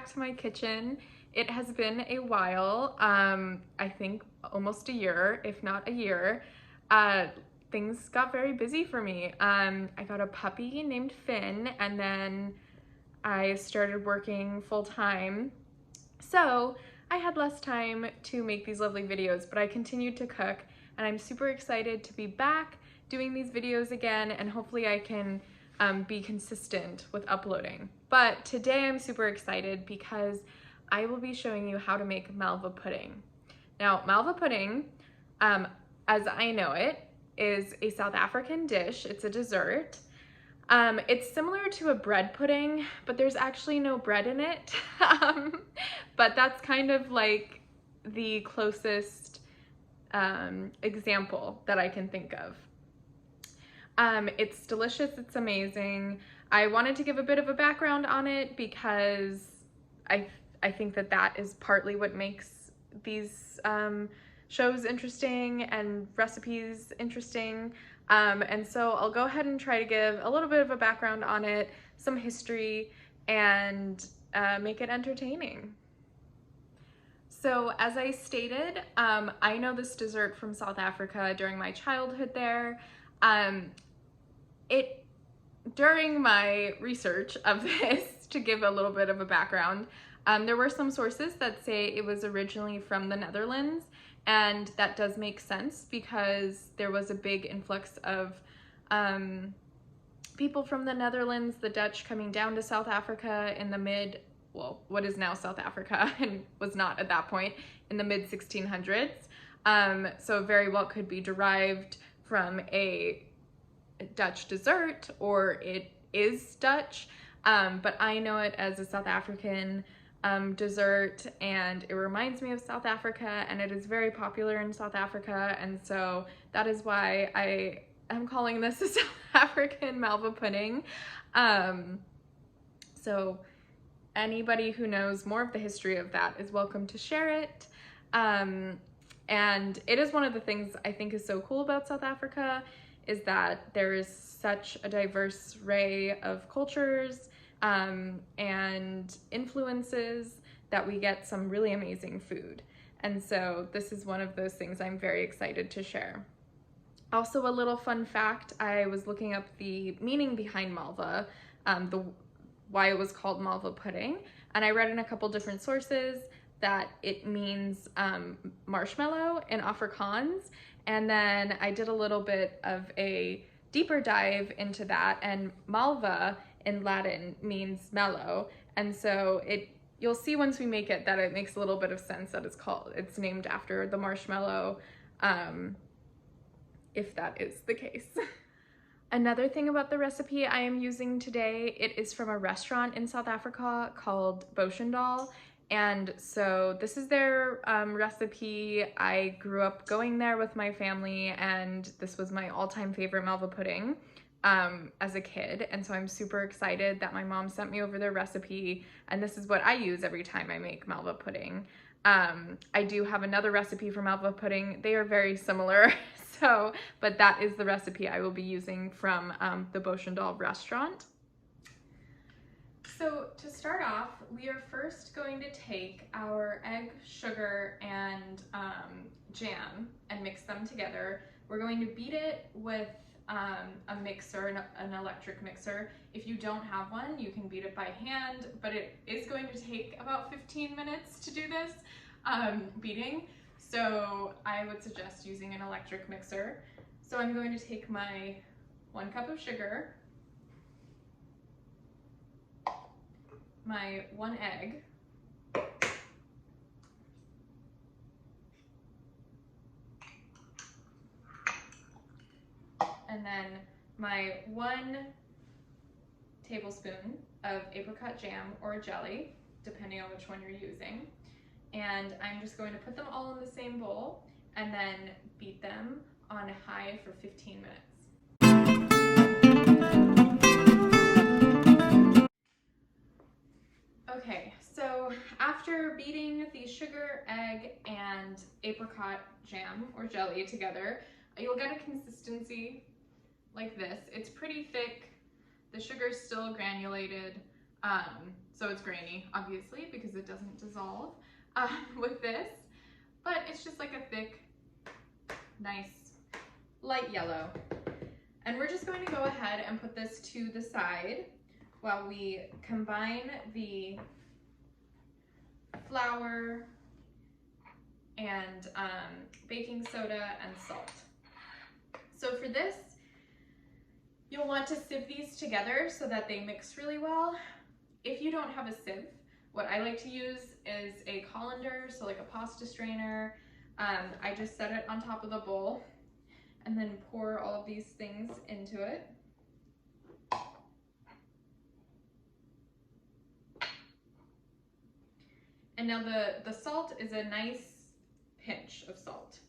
back to my kitchen. It has been a while, I think almost a year, if not a year. Things got very busy for me. I got a puppy named Finn, and then I started working full-time. So I had less time to make these lovely videos, but I continued to cook, and I'm super excited to be back doing these videos again, and hopefully I can be consistent with uploading. But today I'm super excited because I will be showing you how to make Malva pudding. Now, Malva pudding, as I know it, is a South African dish. It's a dessert. It's similar to a bread pudding, but there's actually no bread in it. But that's kind of like the closest example that I can think of. It's delicious, it's amazing. I wanted to give a bit of a background on it because I think that that is partly what makes these shows interesting and recipes interesting. And so I'll go ahead and try to give a little bit of a background on it, some history, and make it entertaining. So as I stated, I know this dessert from South Africa during my childhood there. During my research of this, to give a little bit of a background, there were some sources that say it was originally from the Netherlands, and that does make sense because there was a big influx of people from the Netherlands, the Dutch, coming down to South Africa in the what is now South Africa and was not at that point, in the mid 1600s. So it very well could be derived from a Dutch dessert, or it is Dutch, but I know it as a South African dessert, and it reminds me of South Africa, and it is very popular in South Africa, and so that is why I am calling this a South African Malva pudding. So anybody who knows more of the history of that is welcome to share it. And it is one of the things I think is so cool about South Africa, is that there is such a diverse array of cultures and influences that we get some really amazing food. And so this is one of those things I'm very excited to share. Also, a little fun fact, I was looking up the meaning behind Malva, why it was called Malva pudding, and I read in a couple different sources that it means marshmallow in Afrikaans. And then I did a little bit of a deeper dive into that, and Malva in Latin means mellow. And so you'll see once we make it that it makes a little bit of sense that it's named after the marshmallow, if that is the case. Another thing about the recipe I am using today, it is from a restaurant in South Africa called Boschendal. And so this is their recipe. I grew up going there with my family, and this was my all-time favorite Malva pudding as a kid. And so I'm super excited that my mom sent me over their recipe, and this is what I use every time I make Malva pudding. I do have another recipe for Malva pudding. They are very similar, but that is the recipe I will be using from the Boschendal Restaurant. So to start off, we are first going to take our egg, sugar, and jam and mix them together. We're going to beat it with a mixer, an electric mixer. If you don't have one, you can beat it by hand, but it is going to take about 15 minutes to do this beating. So I would suggest using an electric mixer. So I'm going to take my 1 cup of sugar, my 1 egg, and then my 1 tablespoon of apricot jam or jelly, depending on which one you're using. And I'm just going to put them all in the same bowl and then beat them on high for 15 minutes. Okay, so after beating the sugar, egg, and apricot jam or jelly together, you'll get a consistency like this. It's pretty thick. The sugar's still granulated, So it's grainy, obviously, because it doesn't dissolve with this, but it's just like a thick, nice, light yellow. And we're just going to go ahead and put this to the side while we combine the flour and baking soda and salt. So for this, you'll want to sieve these together so that they mix really well. If you don't have a sieve, what I like to use is a colander, so like a pasta strainer. I just set it on top of the bowl and then pour all of these things into it. And now the salt is a nice pinch of salt.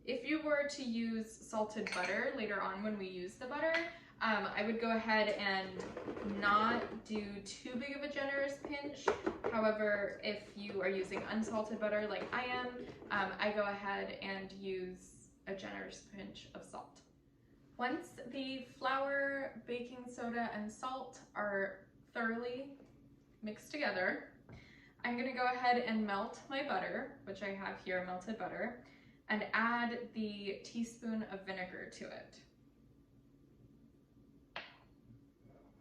If you were to use salted butter later on when we use the butter, I would go ahead and not do too big of a generous pinch. However, if you are using unsalted butter like I am, I go ahead and use a generous pinch of salt. Once the flour, baking soda, and salt are thoroughly mixed together, I'm gonna go ahead and melt my butter, which I have here, melted butter, and add the teaspoon of vinegar to it.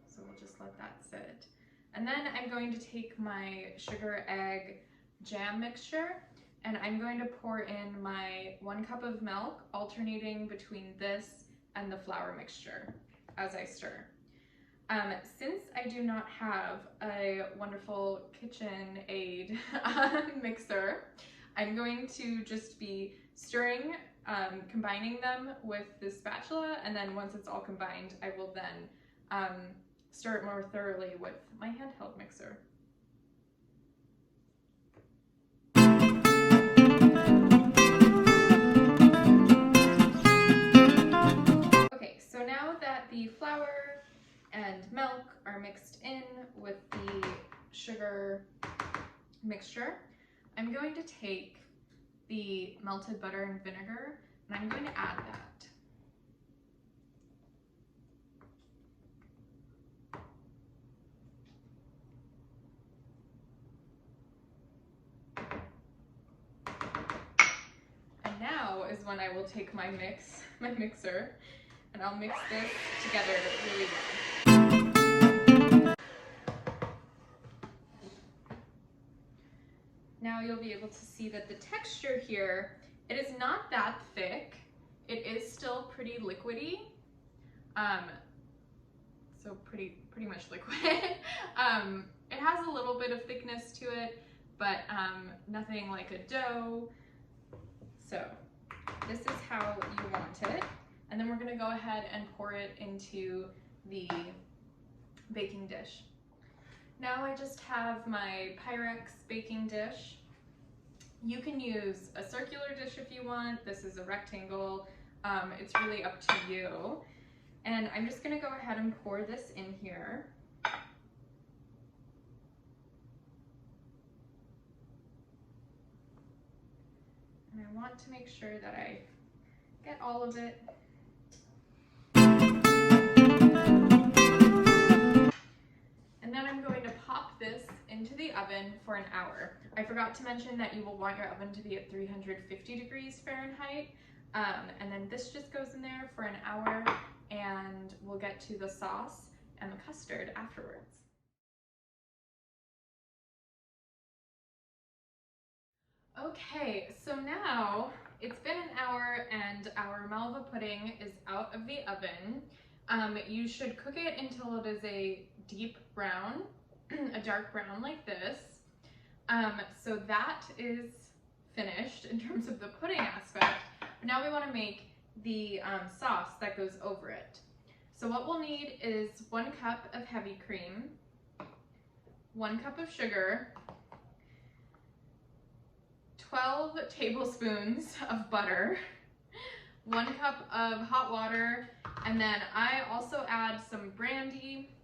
So we'll just let that sit. And then I'm going to take my sugar egg jam mixture, and I'm going to pour in my 1 cup of milk, alternating between this and the flour mixture as I stir. Since I do not have a wonderful KitchenAid mixer, I'm going to just be stirring, combining them with the spatula, and then once it's all combined, I will then stir it more thoroughly with my handheld mixer. Okay, so now that the flour and milk are mixed in with the sugar mixture, I'm going to take the melted butter and vinegar, and I'm going to add that. And now is when I will take my mixer, and I'll mix this together really well. Now you'll be able to see that the texture here, it is not that thick. It is still pretty liquidy. So pretty much liquid. It has a little bit of thickness to it, but nothing like a dough. So this is how you want it. And then we're gonna go ahead and pour it into the baking dish. Now I just have my Pyrex baking dish. You can use a circular dish if you want. This is a rectangle. It's really up to you. And I'm just gonna go ahead and pour this in here. And I want to make sure that I get all of it. And then I'm going to pop this into the oven for an hour. I forgot to mention that you will want your oven to be at 350 degrees Fahrenheit. And then this just goes in there for an hour, and we'll get to the sauce and the custard afterwards. Okay, so now it's been an hour and our Malva pudding is out of the oven. You should cook it until it is a deep brown, a dark brown like this. So that is finished in terms of the pudding aspect. But now we want to make the sauce that goes over it. So what we'll need is 1 cup of heavy cream, 1 cup of sugar, 12 tablespoons of butter, 1 cup of hot water, and then I also add some brandy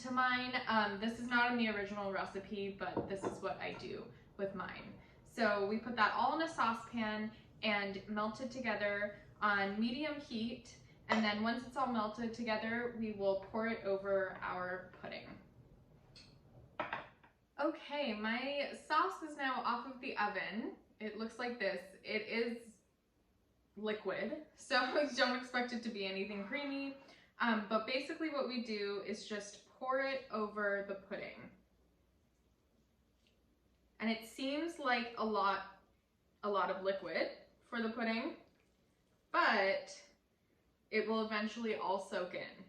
to mine. This is not in the original recipe, but this is what I do with mine. So we put that all in a saucepan and melt it together on medium heat, and then once it's all melted together, we will pour it over our pudding. Okay, my sauce is now off of the oven. It looks like this. It is liquid, so don't expect it to be anything creamy. But basically what we do is just pour it over the pudding. And it seems like a lot of liquid for the pudding, but it will eventually all soak in.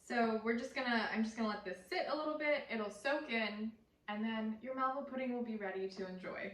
So I'm just gonna let this sit a little bit, it'll soak in, and then your Malva pudding will be ready to enjoy.